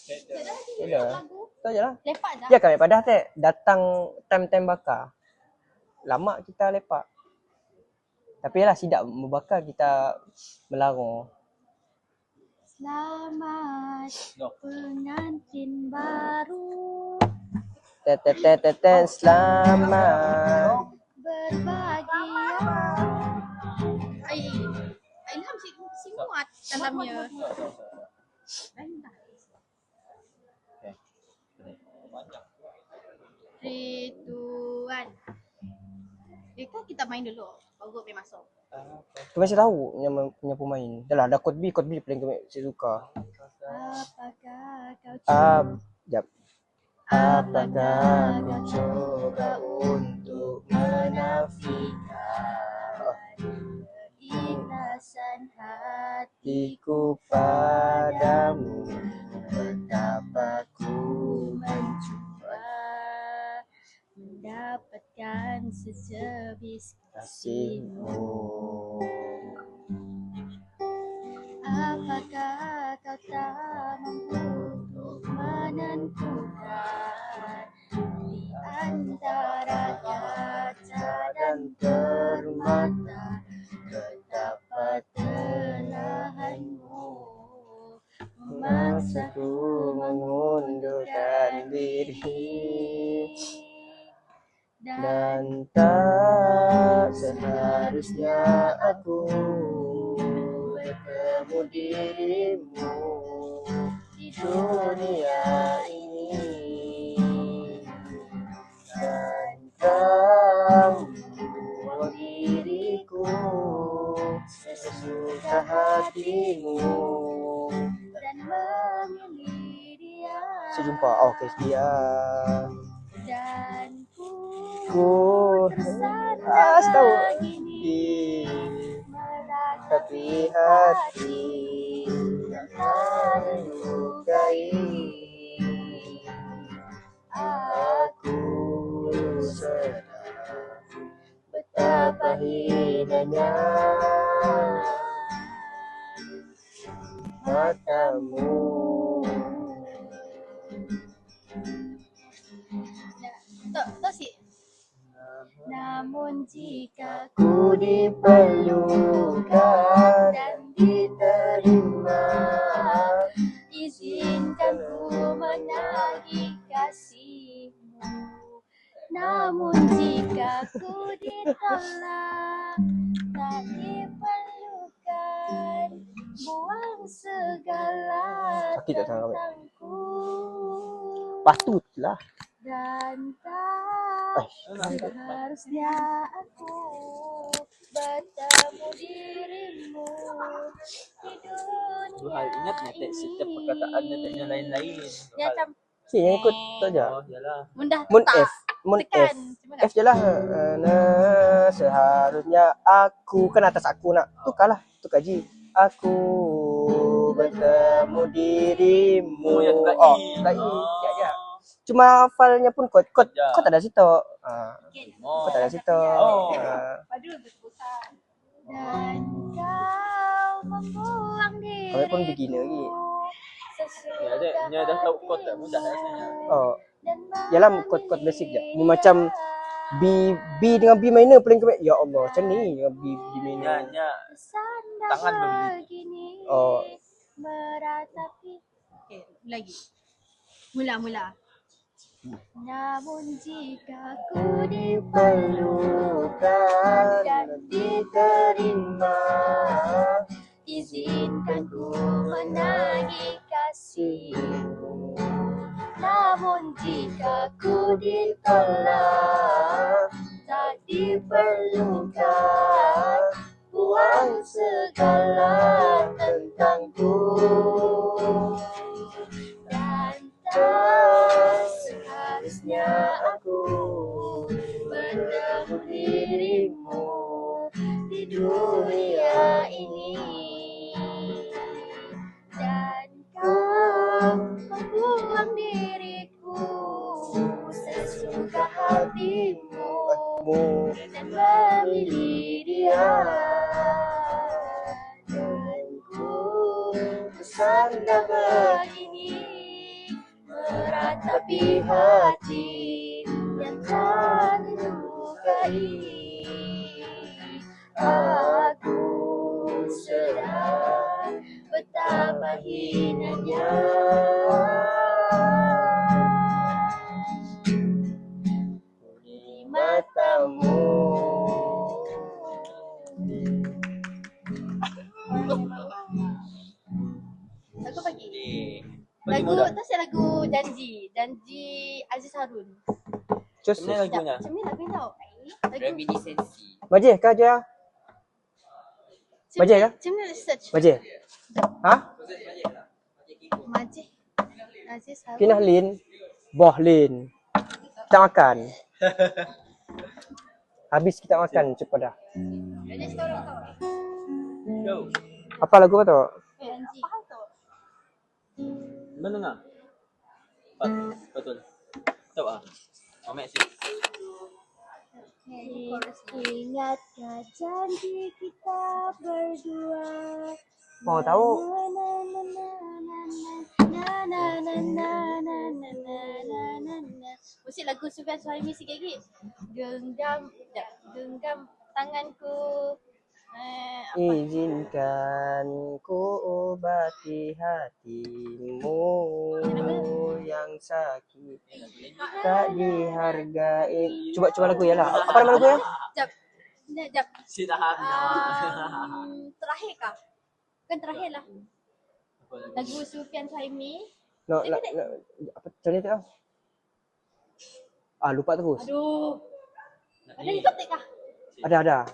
Dah. Tahu je lah. Lepak dah. Ya kami pada teh datang time-time bakar. Lama kita lepak. Tapi lah sidak membakar kita melarung. Selamat pengantin baru. Teten selamat. Berbahagia. Ilham si muat dalamnya. Three, two, one. Kan kita main dulu, baru kami masuk. Kau masih tahu punya pemain. Dah lah, ada Code B paling kami suka. Apakah kau coba? Jap. Apakah kau coba untuk menafikan keikhlasan hatiku padamu? Betapa ku mencoba mendapatkan secebis kasihmu. Apakah kau tak mampu untuk menentukan di antara kaca dan permata betapa telahanmu memaksaku mengundurkan diri, dan tak seharusnya aku bertemu dirimu di dunia ini, dan kau membuang diriku sesuka hatimu dan memilih dia. Sejumpa. Okey, dia. Dan Ku tersandar tahu. begini Meratapi hati yang terlukai. Aku sedar betapa hinanya matamu. Tok sih. Namun jika Ku diperlukan dan diterima, izinkan ku menagih kasihmu. Namun jika ku ditolak, tak diperlukan, buang segala Sakit tak sangat? tentangku. Patutlah. Dan tak seharusnya aku bertemu dirimu di dunia ingat naik setiap perkataan naiknya lain-lain. Ya macam Si yang ikut tu aja. Oh, yalah. Mundah Mun tak F. Mun tekan. F. F je lah. Seharusnya aku kan atas aku nak. Tukarlah. Tukar G. Aku bertemu dirimu. Oh, ya tukar I. Tukar I. Ya, ya. Cuma hafalnya pun kod Ya. tak ada situ. Oh. Kod tak ada situ. Oh. Padu berputar. Dan kau membuang diriku. Kami pun beginner lagi. Ya, dia dah tahu kod tak mudah rasanya. Oh. Yalah kod basic je. Ni macam B dengan B minor paling kami. Ya Allah, macam ni dengan B minor. Ya. Tangan begini. Oh. Meratapi. Okey, lagi. Mula. Namun jika ku diperlukan dan diterima, izinkan ku menagih kasihmu. Namun jika ku ditolak, tak diperlukan, buang segala tentangku. Dan tak seharusnya aku bertemu dirimu di dunia ini, dan kau membuang diriku sesuka hatimu dan memilih dia, dan ku bersandar begini tapi hati yang terlukai. Aku sedang betapa hinanya di matamu. Lagu pagi. Lagu tu saya lagu Janji Aziz Harun. Cus. Macam mana lagunya? Macam ni lagu tau. Lagu Reminiscensi. Majih kah je? Majih kah? Macam mana search? Majih. Ha? Majih Aziz Harun. Kinah Lin. Boh Lin. Kita makan. Habis kita makan cepat dah. Ada sekarang tau. Go. Apa lagu apa tu? Janji. Mana ngah? Betul. Tahu ah. Amek sih. Ingatkah janji kita berdua? Mau tahu? Musik lagu Sufyan Suhaimi sikit lagi. Genggam tanganku. Izinkan ku obati hatimu yang sakit tak dihargai. Cuba lagu ya lah. Apa nama lagu ya? Jap. Si tahan. Terakhir kah? Kan terakhir lah. Lagu Sufyan Suhaimi. No, apa macam ni tu? Lupa terus. Aduh. Ada di topik kah? Ada.